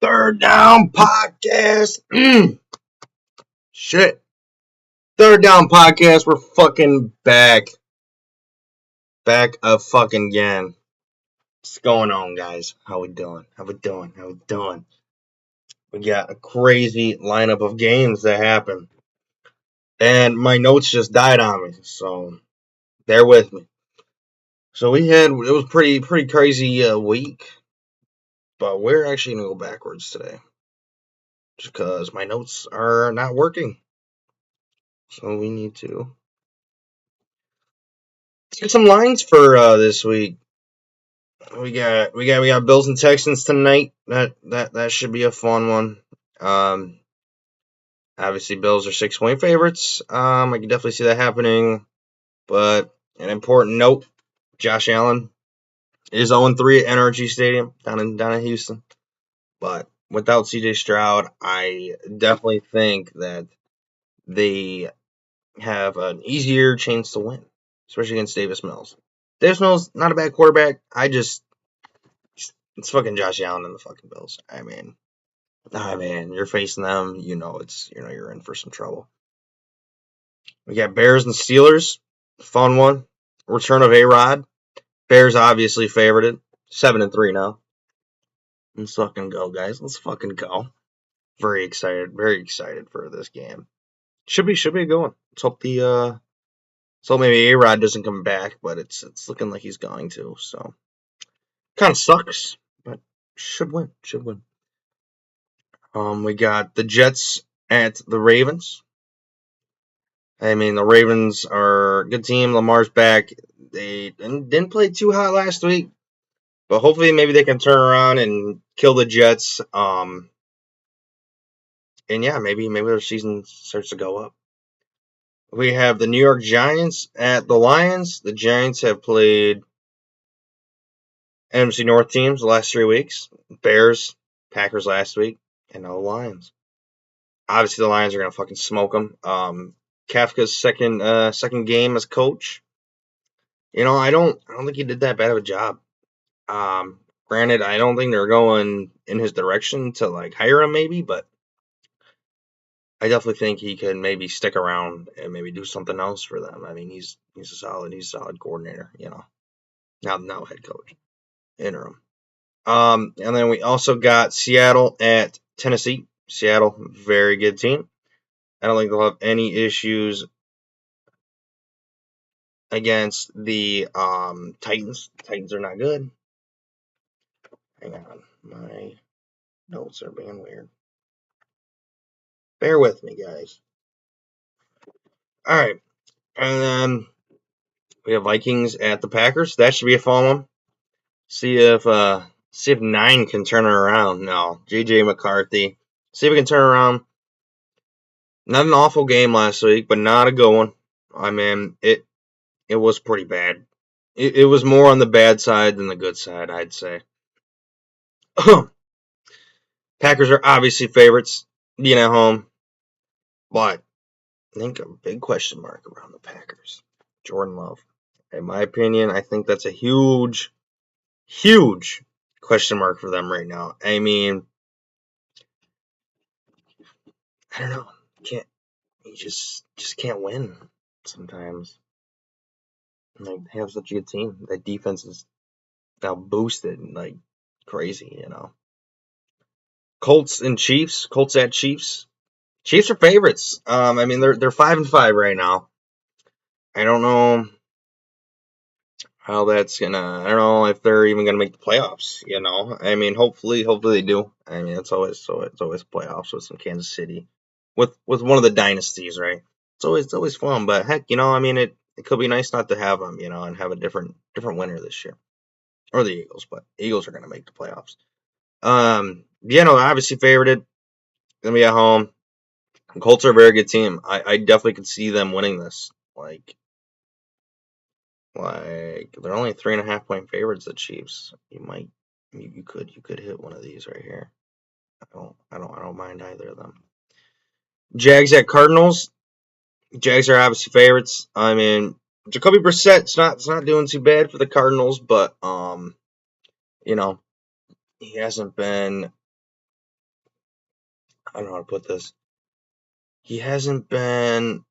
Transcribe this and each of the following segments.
Third Down Podcast. Shit. Third Down Podcast. We're fucking back. Back a fucking again. What's going on, guys? How we doing? How we doing? We got a crazy lineup of games that happened. And my notes just died on me, so bear with me. So it was pretty crazy week. But we're actually gonna go backwards today. Just because my notes are not working. So we need to get some lines for this week. We got Bills and Texans tonight. That should be a fun one. Obviously Bills are 6-point favorites. I can definitely see that happening. But an important note: Josh Allen is 0-3 at NRG Stadium down in Houston. But without CJ Stroud, I definitely think that they have an easier chance to win, especially against Davis Mills. Davis Mills, not a bad quarterback. It's fucking Josh Allen and the fucking Bills. I mean, you're facing them. You're in for some trouble. We got Bears and Steelers. Fun one. Return of A-Rod. Bears obviously favored it. 7-3 now. Let's fucking go, guys. Let's fucking go. Very excited for this game. Should be a good one. Let's hope maybe A-Rod doesn't come back, but it's looking like he's going to. So kind of sucks, but should win. We got the Jets at the Ravens. I mean, the Ravens are a good team. Lamar's back. They didn't play too hot last week, but hopefully maybe they can turn around and kill the Jets. And yeah, maybe their season starts to go up. We have the New York Giants at the Lions. The Giants have played NFC North teams the last 3 weeks. Bears, Packers last week, and now the Lions. Obviously, the Lions are gonna fucking smoke them. Kafka's second game as coach. I don't think he did that bad of a job. Granted, I don't think they're going in his direction to like hire him, maybe, but I definitely think he could maybe stick around and maybe do something else for them. I mean, he's a solid coordinator, now head coach, interim. And then we also got Seattle at Tennessee. Seattle, very good team. I don't think they'll have any issues against the Titans. Titans are not good. Hang on, my notes are being weird. Bear with me, guys. All right, and then we have Vikings at the Packers. That should be a fun one. See if 9 can turn it around. No, JJ McCarthy. See if we can turn it around. Not an awful game last week, but not a good one. I mean, it was pretty bad. It was more on the bad side than the good side, I'd say. Packers are obviously favorites, being at home. But I think a big question mark around the Packers. Jordan Love. In my opinion, I think that's a huge question mark for them right now. I mean, I don't know. You just can't win sometimes. Like, they have such a good team. That defense is now boosted like crazy, Colts and Chiefs. Colts at Chiefs. Chiefs are favorites. I mean, they're 5-5 right now. I don't know how that's gonna. I don't know if they're even gonna make the playoffs. I mean, hopefully they do. I mean, it's always playoffs with some Kansas City, with one of the dynasties, right? It's always fun. But heck, I mean, it could be nice not to have them, and have a different winner this year, or the Eagles. But Eagles are gonna make the playoffs. Obviously favored. Gonna be at home. Colts are a very good team. I definitely could see them winning this. Like they're only 3.5-point favorites. The Chiefs. You could hit one of these right here. I don't mind either of them. Jags at Cardinals. Jags are obviously favorites. I mean, Jacoby Brissett's not doing too bad for the Cardinals, but he hasn't been I don't know how to put this. He hasn't been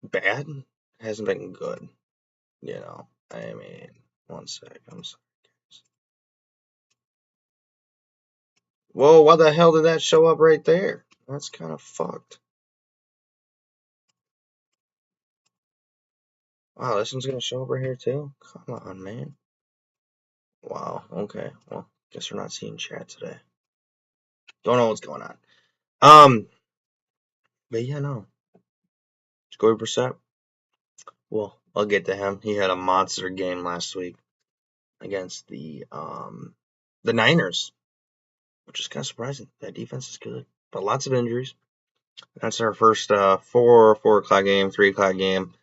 bad. Hasn't been good. You know. I mean, one sec. I'm sorry. Whoa, why the hell did that show up right there? That's kind of fucked. Wow, this one's gonna show up right here too? Come on, man. Wow, okay. Well, guess we're not seeing chat today. Don't know what's going on. But yeah, no. Jacoby Brissett. Well, I'll get to him. He had a monster game last week against the Niners, which is kind of surprising. That defense is good, but lots of injuries. That's our first 4 o'clock game, 3 o'clock game,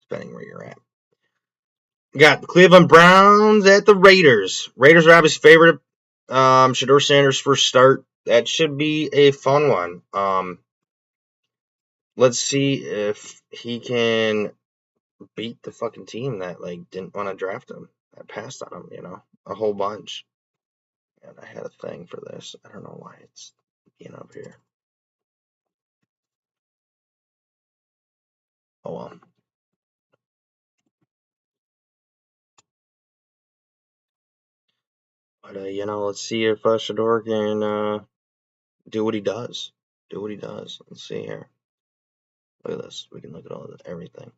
depending where you're at. Got the Cleveland Browns at the Raiders. Raiders are obviously favorite. Shedeur Sanders first start. That should be a fun one. Let's see if he can beat the fucking team that like didn't want to draft him, that passed on him, a whole bunch. And I had a thing for this. I don't know why it's being up here. Oh well. But let's see if Shedeur can do what he does. Do what he does. Let's see here. Look at this. We can look at all of everything.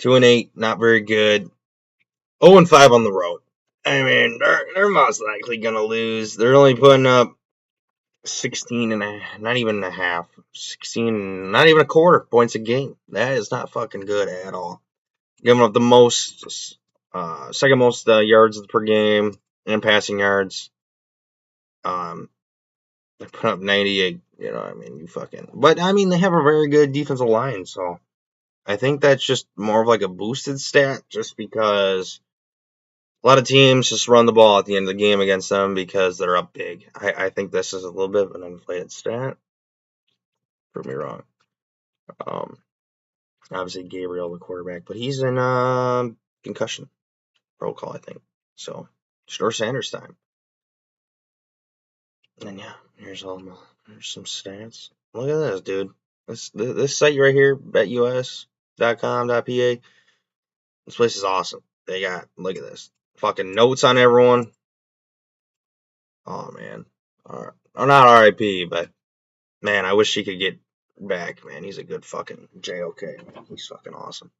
2-8, not very good. 0-5 on the road. I mean, they're most likely gonna lose. They're only putting up 16 and not even a half, 16, not even a quarter points a game. That is not fucking good at all. Giving up the most, second most yards per game and passing yards. They put up 98. But I mean, they have a very good defensive line, so I think that's just more of like a boosted stat, just because a lot of teams just run the ball at the end of the game against them because they're up big. I think this is a little bit of an inflated stat. Prove me wrong. Obviously Gabriel, the quarterback, but he's in concussion protocol, I think. So, Shedeur Sanders time. And yeah, here's some stats. Look at this, dude. This site right here, betus.com.pa. This place is awesome. They got, look at this, fucking notes on everyone. Oh man, not R.I.P. But man, I wish he could get back. Man, he's a good fucking JOK. Man. He's fucking awesome.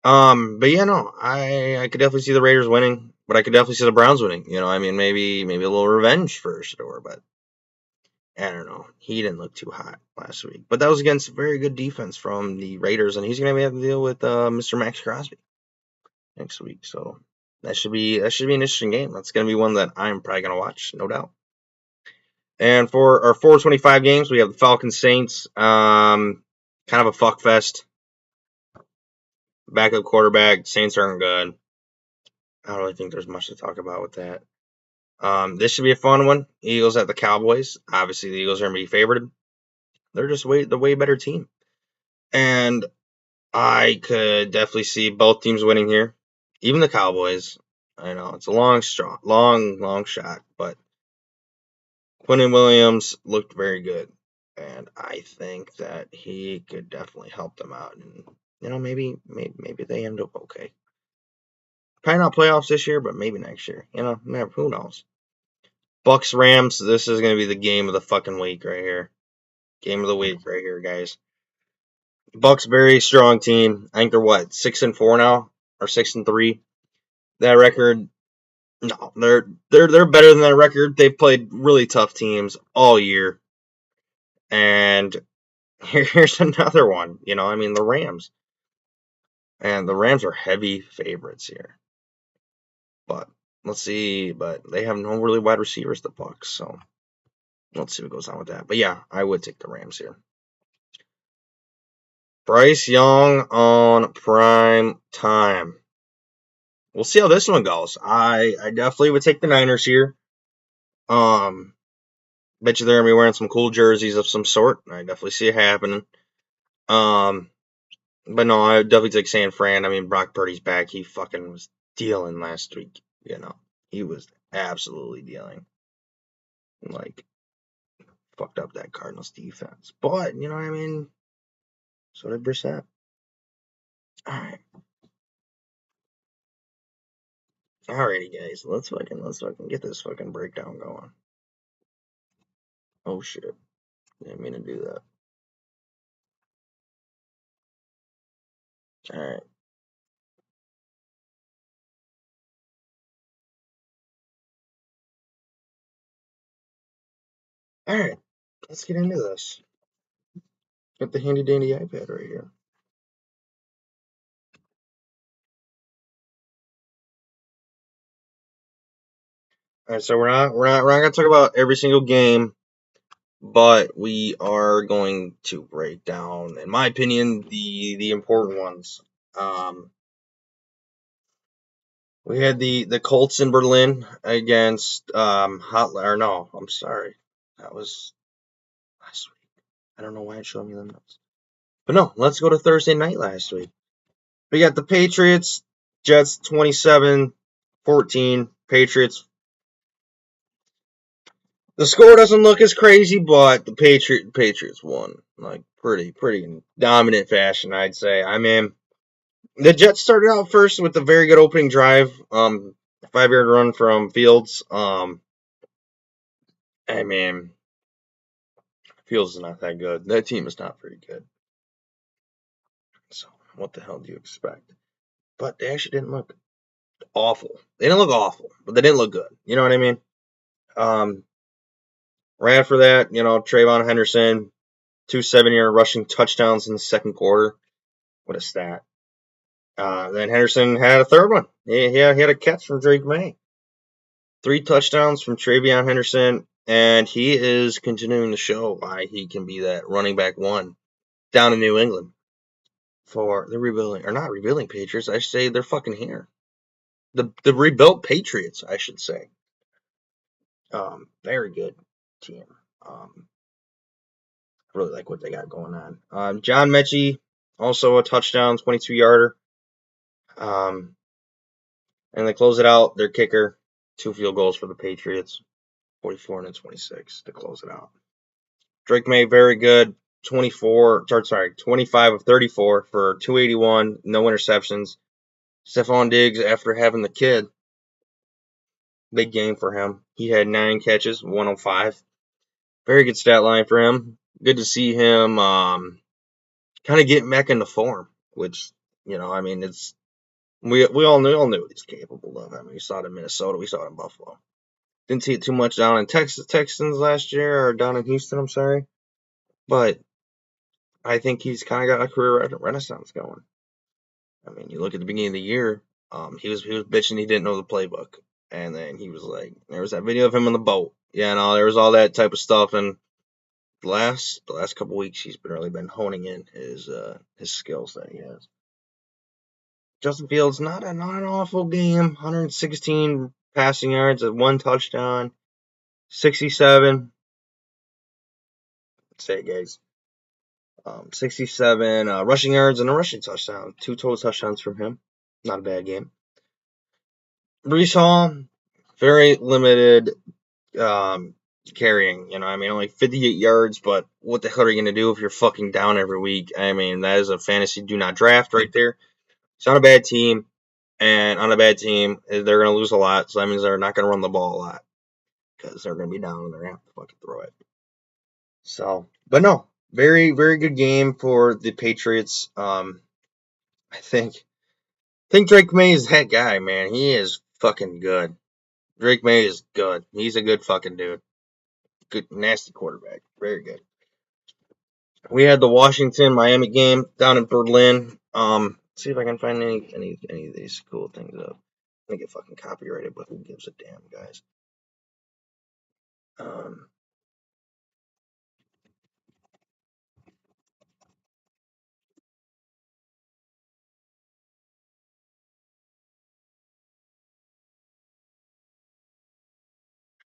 But yeah, no, I could definitely see the Raiders winning, but I could definitely see the Browns winning. Maybe a little revenge for Shedeur, but I don't know. He didn't look too hot last week, but that was against a very good defense from the Raiders, and he's gonna have to deal with Mr. Max Crosby next week. So that should be an interesting game. That's gonna be one that I'm probably gonna watch, no doubt. And for our 425 games, we have the Falcons Saints. Kind of a fuck fest. Backup quarterback. Saints aren't good. I don't really think there's much to talk about with that. This should be a fun one. Eagles at the Cowboys. Obviously, the Eagles are going to be favored. They're just the way better team. And I could definitely see both teams winning here. Even the Cowboys. I know it's a long shot, but Quinnen Williams looked very good. And I think that he could definitely help them out. And, maybe they end up okay. Probably not playoffs this year, but maybe next year. Who knows? Bucks Rams. This is going to be the game of the fucking week right here. Game of the week right here, guys. Bucks very strong team. I think they're 6-4 now or 6-3. That record. No, they're better than that record. They've played really tough teams all year. And here's another one. The Rams. And the Rams are heavy favorites here. But let's see. But they have no really wide receivers, the Bucks. So let's see what goes on with that. But yeah, I would take the Rams here. Bryce Young on prime time. We'll see how this one goes. I definitely would take the Niners here. Bet you they're gonna be wearing some cool jerseys of some sort. I definitely see it happening. But no, I would definitely take San Fran. I mean, Brock Purdy's back. He fucking was dealing last week. He was absolutely dealing. Like, fucked up that Cardinals defense. But, you know what I mean? So did Brissett. Alright. Alrighty, guys. Let's fucking get this fucking breakdown going. Oh, shit. Didn't mean to do that. Alright. Alright. Let's get into this. Got the handy dandy iPad right here. Alright, so we're not gonna talk about every single game, but we are going to break down, in my opinion, the important ones. We had the Colts in Berlin against no, I'm sorry. That was last week. I don't know why it showed me the notes. But no, let's go to Thursday night last week. We got the Patriots, Jets 27-14. Patriots. The score doesn't look as crazy, but the Patriots won. Like pretty dominant fashion, I'd say. I mean, the Jets started out first with a very good opening drive. 5-yard run from Fields. I mean, Fields is not that good. That team is not very good. So, what the hell do you expect? But they actually didn't look awful. They didn't look awful, but they didn't look good. You know what I mean? Right after that, Trayvon Henderson, 2 7-yard rushing touchdowns in the second quarter. What a stat. Then Henderson had a third one. He had a catch from Drake May. 3 touchdowns from TreVeyon Henderson, and he is continuing to show why he can be that running back one down in New England for the rebuilding, or not rebuilding Patriots. I should say they're fucking here. The rebuilt Patriots, I should say. Very good team. Really like what they got going on. John Mechie, also a touchdown, 22-yarder. And they close it out. Their kicker, 2 field goals for the Patriots, 44 and 26 to close it out. Drake May, very good. 25 of 34 for 281, no interceptions. Stephon Diggs, after having the kid, big game for him. He had 9 catches, 105. Very good stat line for him. Good to see him kind of getting back into form, which, it's we all knew what he's capable of. I mean, we saw it in Minnesota, we saw it in Buffalo. Didn't see it too much down in Texans last year, or down in Houston, I'm sorry. But I think he's kind of got a career renaissance going. I mean, you look at the beginning of the year, he was bitching he didn't know the playbook. And then he was like, there was that video of him on the boat. Yeah, no, there was all that type of stuff. And the last couple weeks, he's really been honing in his skills that he has. Justin Fields, not an awful game. 116 passing yards, 1 touchdown, 67. Say it, guys. 67 rushing yards and a rushing touchdown. 2 total touchdowns from him. Not a bad game. Breece Hall, very limited carrying. Only 58 yards, but what the hell are you going to do if you're fucking down every week? I mean, that is a fantasy do not draft right there. It's on a bad team, and on a bad team, they're going to lose a lot, so that means they're not going to run the ball a lot because they're going to be down and they're going to have to fucking throw it. So, but no, very, very good game for the Patriots. I think Drake May is that guy, man. He is fucking good. Drake May is good. He's a good fucking dude. Good, nasty quarterback. Very good. We had the Washington-Miami game down in Berlin. See if I can find any of these cool things up. I'm gonna get fucking copyrighted, but who gives a damn, guys?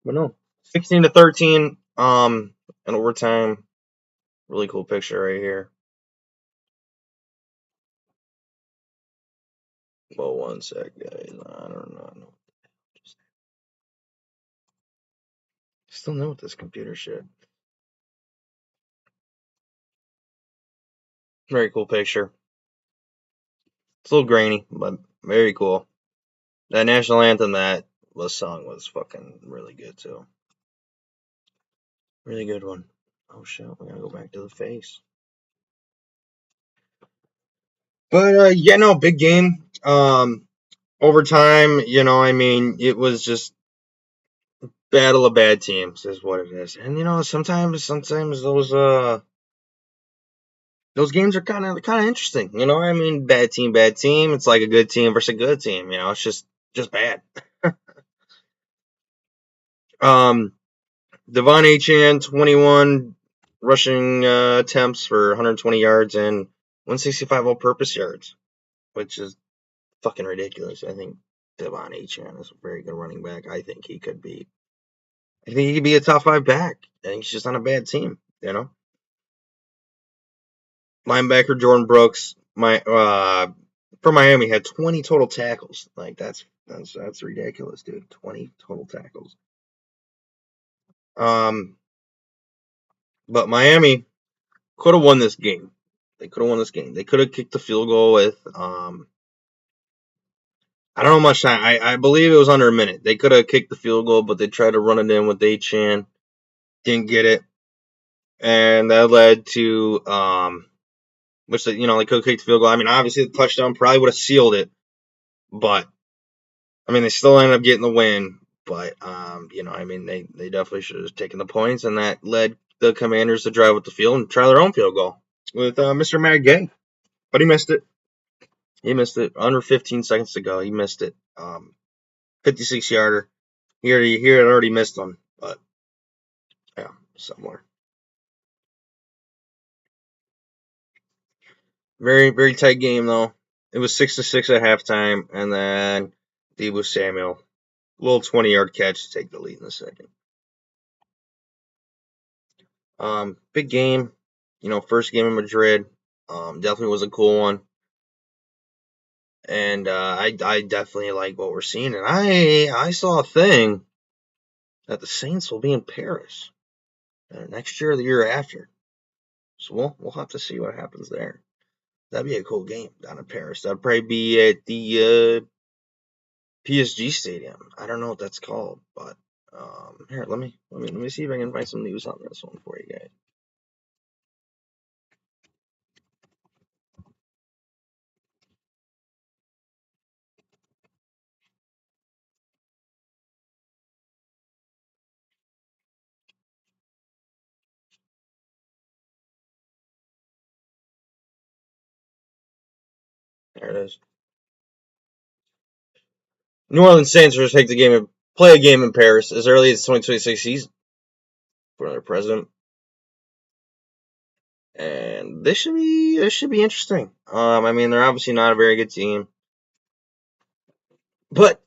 But no, 16-13. In overtime. Really cool picture right here. Well, one sec, guys. I don't know. Still new with this computer shit. Very cool picture. It's a little grainy, but very cool. That national anthem that was sung was fucking really good too. Really good one. Oh shit, we gotta go back to the face. But yeah, no, big game. Overtime, I mean, it was just battle of bad teams is what it is. And sometimes those games are kind of interesting. I mean, bad team, bad team. It's like a good team versus a good team. It's just bad. Devon Achane, 21 rushing attempts for 120 yards and 165 all-purpose yards, which is fucking ridiculous. I think Devon Achane is a very good running back. I think he could be a top 5 back. I think he's just on a bad team. Linebacker Jordan Brooks, for Miami, had 20 total tackles. Like that's ridiculous, dude. 20 total tackles. But Miami could have won this game. They could have won this game. They could have kicked the field goal with I don't know much time. I believe it was under a minute. They could have kicked the field goal, but they tried to run it in with Achane. Didn't get it. And that led to which they could have kicked the field goal. I mean, obviously the touchdown probably would have sealed it, but I mean they still ended up getting the win. But I mean they definitely should have taken the points, and that led the Commanders to drive with the field and try their own field goal with Mr. Matt Gay, but he missed it. He missed it. Under 15 seconds to go. He missed it. 56-yarder. He had already missed one, but yeah, somewhere. Very, very tight game though. It was 6-6 at halftime, and then Deebo Samuel, little 20-yard catch to take the lead in the second. Big game. First game in Madrid. Definitely was a cool one. And I definitely like what we're seeing. And I saw a thing that the Saints will be in Paris next year or the year after. So we'll have to see what happens there. That'd be a cool game down in Paris. That'd probably be at the PSG Stadium. I don't know what that's called, but here, let me see if I can find some news on this one for you guys. There it is. New Orleans Saints are going to play a game in Paris as early as 2026 season for their president, and this should be interesting. I mean, they're obviously not a very good team, but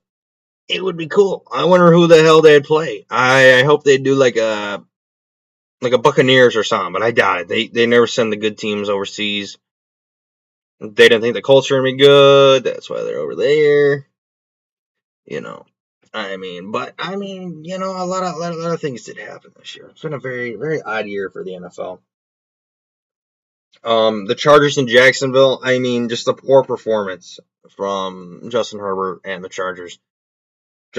it would be cool. I wonder who the hell they'd play. I hope they'd do like a Buccaneers or something, but I doubt it. They never send the good teams overseas. They didn't think the culture would be good. That's why they're over there. A lot of things did happen this year. It's been a very, very odd year for the NFL. The Chargers in Jacksonville. I mean, just a poor performance from Justin Herbert and the Chargers.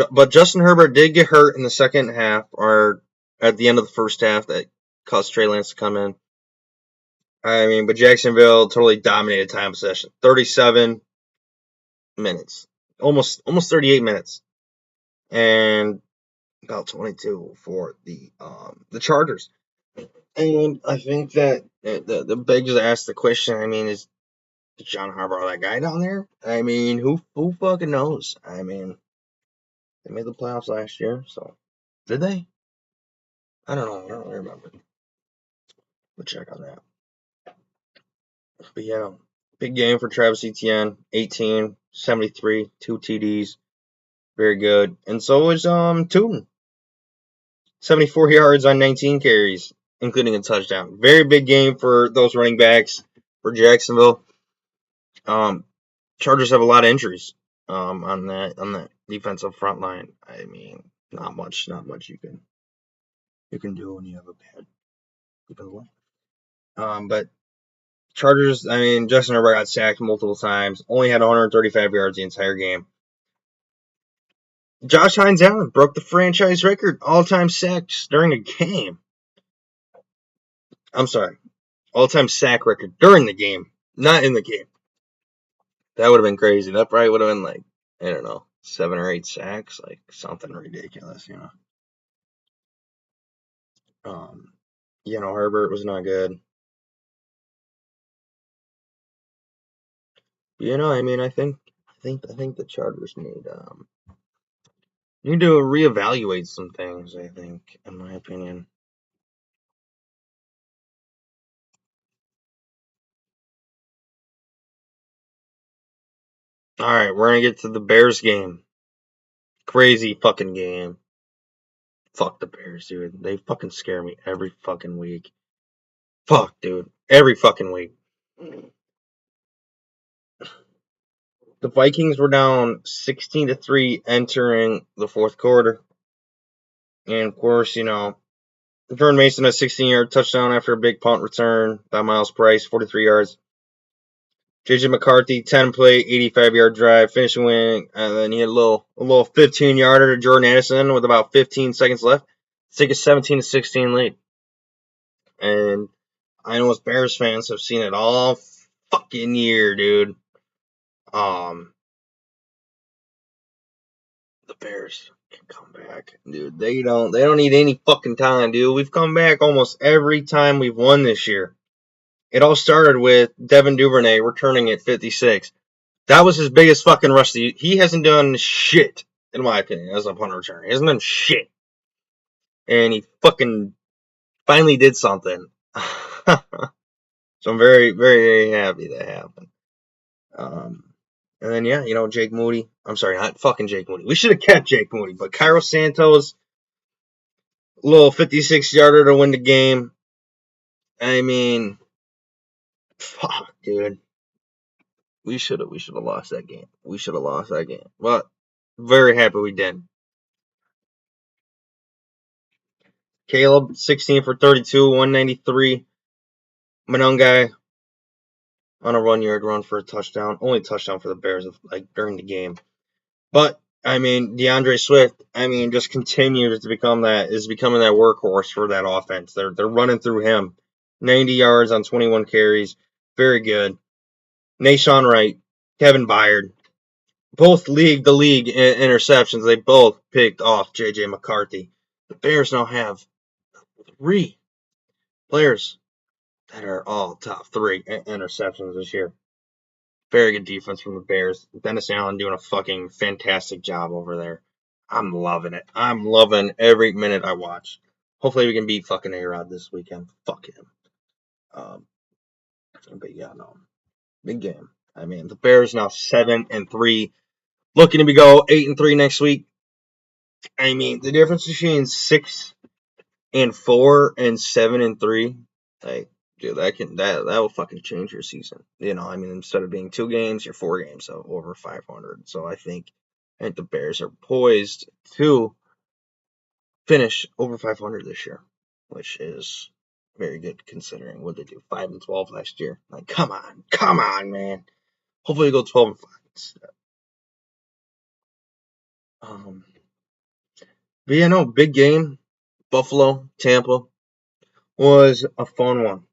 But Justin Herbert did get hurt in the second half, or at the end of the first half, that caused Trey Lance to come in. I mean, but Jacksonville totally dominated time possession. 37 minutes. Almost 38 minutes. And about 22 for the Chargers. And I think that the begs to ask the question, I mean, is John Harbaugh that guy down there? I mean, who fucking knows? I mean, they made the playoffs last year, so did they? I don't know. I don't remember. We'll check on that. But yeah, big game for Travis Etienne. 18, 73, 2 TDs. Very good. And so was Tootin. 74 yards on 19 carries, including a touchdown. Very big game for those running backs for Jacksonville. Chargers have a lot of injuries on that defensive front line. I mean, not much you can you can do when you have a bad life. But Chargers, I mean, Justin Herbert got sacked multiple times, only had 135 yards the entire game. Josh Hines Allen broke the franchise record all-time sacks during a game. I'm sorry, all-time sack record during the game, not in the game. That would have been crazy. That probably would have been like, I don't know, 7 or 8 sacks, like something ridiculous, you know. Herbert was not good. I mean, I think the Chargers need to reevaluate some things. I think, in my opinion. All right, we're gonna get to the Bears game. Crazy fucking game. Fuck the Bears, dude. They fucking scare me every fucking week. Fuck, dude. Every fucking week. The Vikings were down 16-3 entering the fourth quarter. And of course, Jordan Mason a 16-yard touchdown after a big punt return by Miles Price, 43 yards. JJ McCarthy, 10-play, 85-yard drive, finishing win, and then he had a little 15-yarder to Jordan Addison with about 15 seconds left to take a 17-16 lead. And I know us Bears fans have seen it all fucking year, dude. The Bears can come back, dude. They don't need any fucking time, dude. We've come back almost every time we've won this year. It all started with Devin Duvernay returning at 56. That was his biggest fucking rush. He hasn't done shit, in my opinion, as a punt returner. He hasn't done shit. And he fucking finally did something. So I'm very, very, very happy that happened. And then, Jake Moody. I'm sorry, not fucking Jake Moody. We should have kept Jake Moody, but Cairo Santos, little 56-yarder to win the game. I mean, fuck, dude. We should have lost that game. But very happy we did. Caleb, 16 for 32, 193. Monongai on a 1-yard run for a touchdown. Only touchdown for the Bears during the game. But I mean, DeAndre Swift, just continues to becoming that workhorse for that offense. They're running through him. 90 yards on 21 carries. Very good. Nahshon Wright, Kevin Byard, both lead the league in interceptions. They both picked off JJ McCarthy. The Bears now have 3 players that are all top 3 interceptions this year. Very good defense from the Bears. Dennis Allen doing a fucking fantastic job over there. I'm loving it. I'm loving every minute I watch. Hopefully we can beat fucking A-Rod this weekend. Fuck him. But yeah, no. Big game. I mean, the Bears now 7-3. Looking to go 8-3 next week. I mean, the difference between 6-4 and 7-3, like, dude, that will fucking change your season. Instead of being 2 games, you're 4 games, so over 500. So I think the Bears are poised to finish over 500 this year, which is very good considering what they do 5-12 last year. Like, come on, man. Hopefully, we go 12-5 instead. But yeah, no, big game. Buffalo, Tampa was a fun one.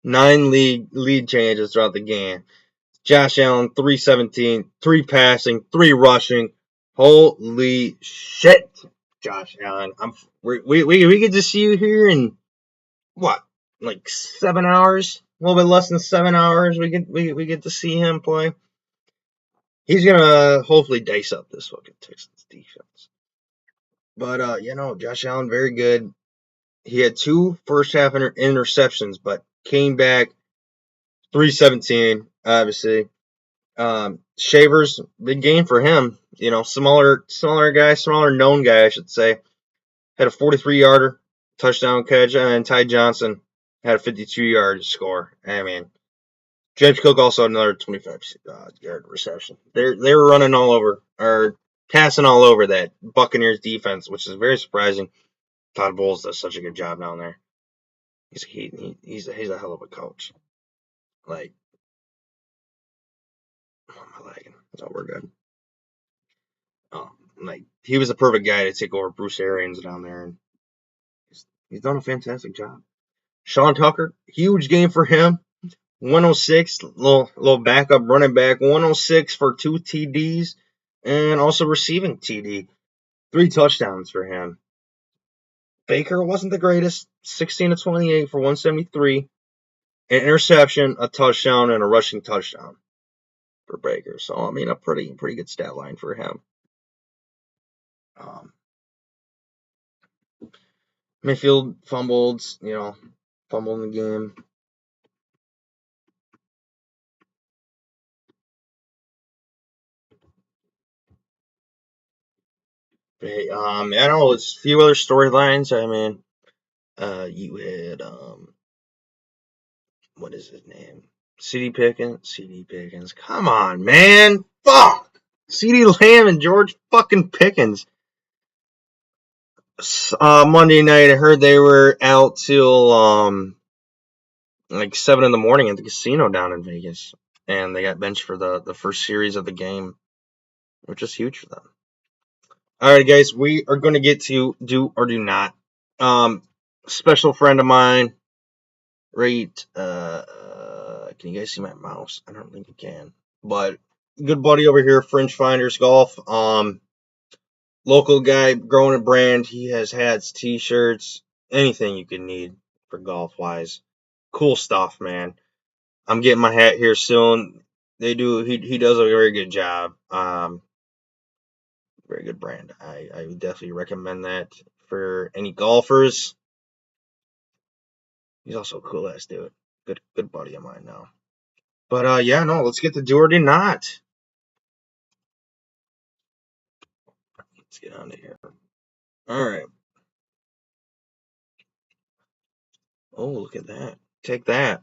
9 lead changes throughout the game. Josh Allen, 317, 3 passing, 3 rushing. Holy shit, Josh Allen! We get to see you here in what, like 7 hours? A little bit less than 7 hours. We get to see him play. He's gonna hopefully dice up this fucking Texans defense. But Josh Allen, very good. He had 2 first half interceptions, but came back 317, obviously. Shavers, big game for him. Smaller guy, smaller known guy, I should say. Had a 43-yarder touchdown catch, and Ty Johnson had a 52-yard score. I mean, James Cook also had another 25-yard reception. They were running all over, or passing all over that Buccaneers defense, which is very surprising. Todd Bowles does such a good job down there. He's a hell of a coach. Like, oh, am I lagging? No, we're good. Like, he was the perfect guy to take over Bruce Arians down there, and he's done a fantastic job. Sean Tucker, huge game for him. 106, little backup running back. 106 for 2 TDs, and also receiving TD. 3 touchdowns for him. Baker wasn't the greatest. 16 to 28 for 173. An interception, a touchdown, and a rushing touchdown for Baker. So, I mean, a pretty good stat line for him. Mayfield fumbled in the game. But, I don't know, there's a few other storylines. I mean, you had, what is his name? CD Pickens. Come on, man. Fuck. CD Lamb and George fucking Pickens. Monday night, I heard they were out till like 7 in the morning at the casino down in Vegas, and they got benched for the first series of the game, which is huge for them. All right, guys, we are going to get to do or do not. Special friend of mine, right? Can you guys see my mouse? I don't think you can, but good buddy over here, Fringe Finders Golf. Local guy, growing a brand. He has hats, t-shirts, anything you can need for golf wise. Cool stuff, man. I'm getting my hat here soon. He does a very good job. Very good brand. I would definitely recommend that for any golfers. He's also a cool ass dude. Good buddy of mine now. But yeah, no, let's get to do or do not. Let's get on to here. All right. Oh, look at that. Take that.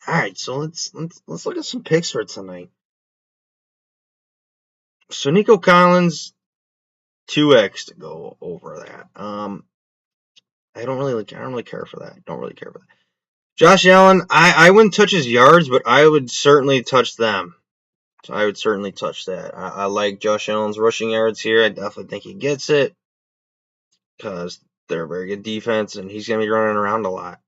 All right, so let's look at some picks for tonight. So Nico Collins, 2x to go over that. I don't really care for that. Don't really care for that. Josh Allen, I wouldn't touch his yards, but I would certainly touch them. So I would certainly touch that. I like Josh Allen's rushing yards here. I definitely think he gets it because they're a very good defense, and he's going to be running around a lot.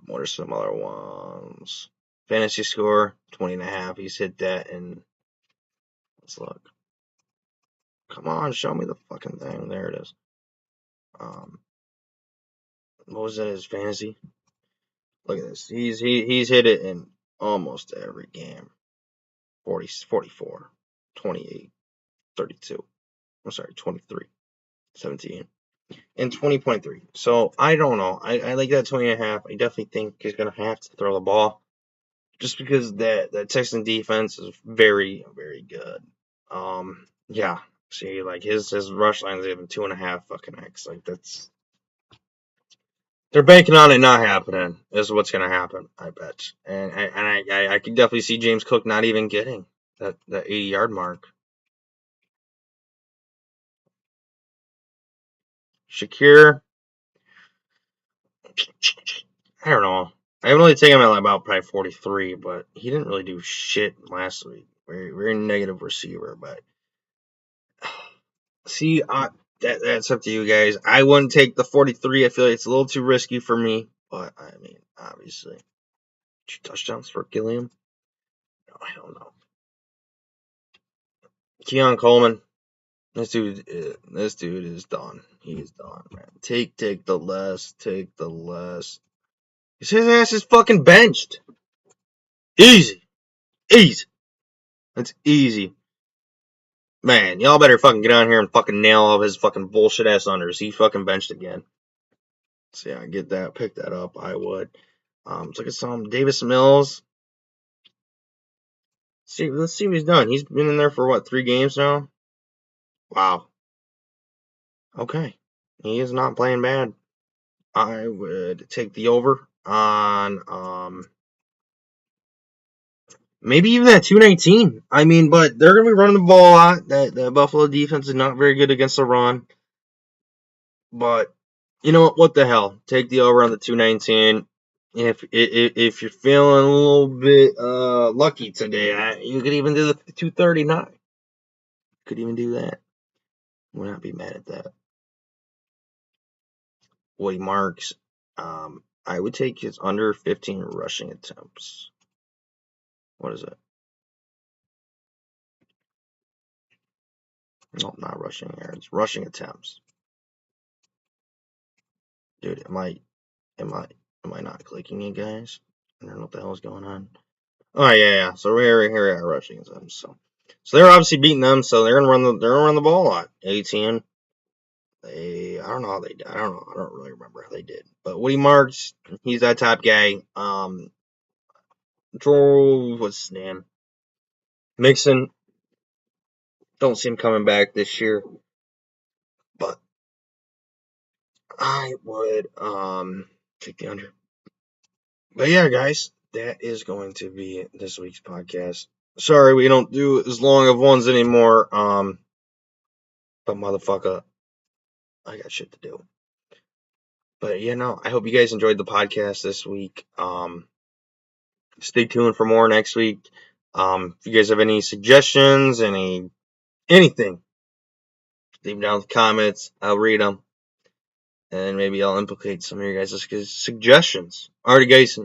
What are some other ones? Fantasy score, 20.5. He's hit that, and let's look. Come on, show me the fucking thing. There it is. What was that, his fantasy? Look at this. He's hit it in almost every game. 40, 44, 28, 32. I'm sorry, 23, 17, and 20.3. So I don't know. I like that 20.5. I definitely think he's gonna have to throw the ball, just because that Texan defense is very, very good. Yeah. See, like his rush line is even 2.5 fucking X. Like they're banking on it not happening. Is what's gonna happen, I bet. And I can definitely see James Cook not even getting that 80-yard mark. Shakir, I don't know. I have only taken him at about probably 43, but he didn't really do shit last week. Very negative receiver, but see, that's up to you guys. I wouldn't take the 43. I feel like it's a little too risky for me, but I mean, obviously, 2 touchdowns for Gilliam. No, I don't know. Keon Coleman, this dude is done. He's done, man. Take the less. Take the less. His ass is fucking benched. Easy. That's easy. Man, y'all better fucking get on here and fucking nail all of his fucking bullshit ass unders. He fucking benched again. So yeah, get that, pick that up. I would. Let's look at some Davis Mills. Let's see what he's done. He's been in there for what, 3 games now? Wow. Okay. He is not playing bad. I would take the over on maybe even at 219. I mean, but they're gonna be running the ball a lot. That Buffalo defense is not very good against the run. But you know what the hell? Take the over on the 219. If you're feeling a little bit lucky today, you could even do the 239. Could even do that. Would not be mad at that. Woody Marks, I would take his under 15 rushing attempts. What is it? Nope, not rushing yards. Rushing attempts. Dude, am I not clicking it, guys? I don't know what the hell is going on. Oh yeah. So here we are rushing attempts. So they're obviously beating them. So they're gonna run the ball a lot. 18. I don't know how they did. I don't really remember how they did. But Woody Marks, he's that top guy. What's his name? Mixon. Don't see him coming back this year. But I would take the under. But yeah, guys, that is going to be this week's podcast. Sorry we don't do as long of ones anymore. But motherfucker, I got shit to do. But yeah, no, I hope you guys enjoyed the podcast this week. Stay tuned for more next week. If you guys have any suggestions, anything, leave them down in the comments. I'll read them. And maybe I'll implicate some of your guys' suggestions. Alrighty, guys.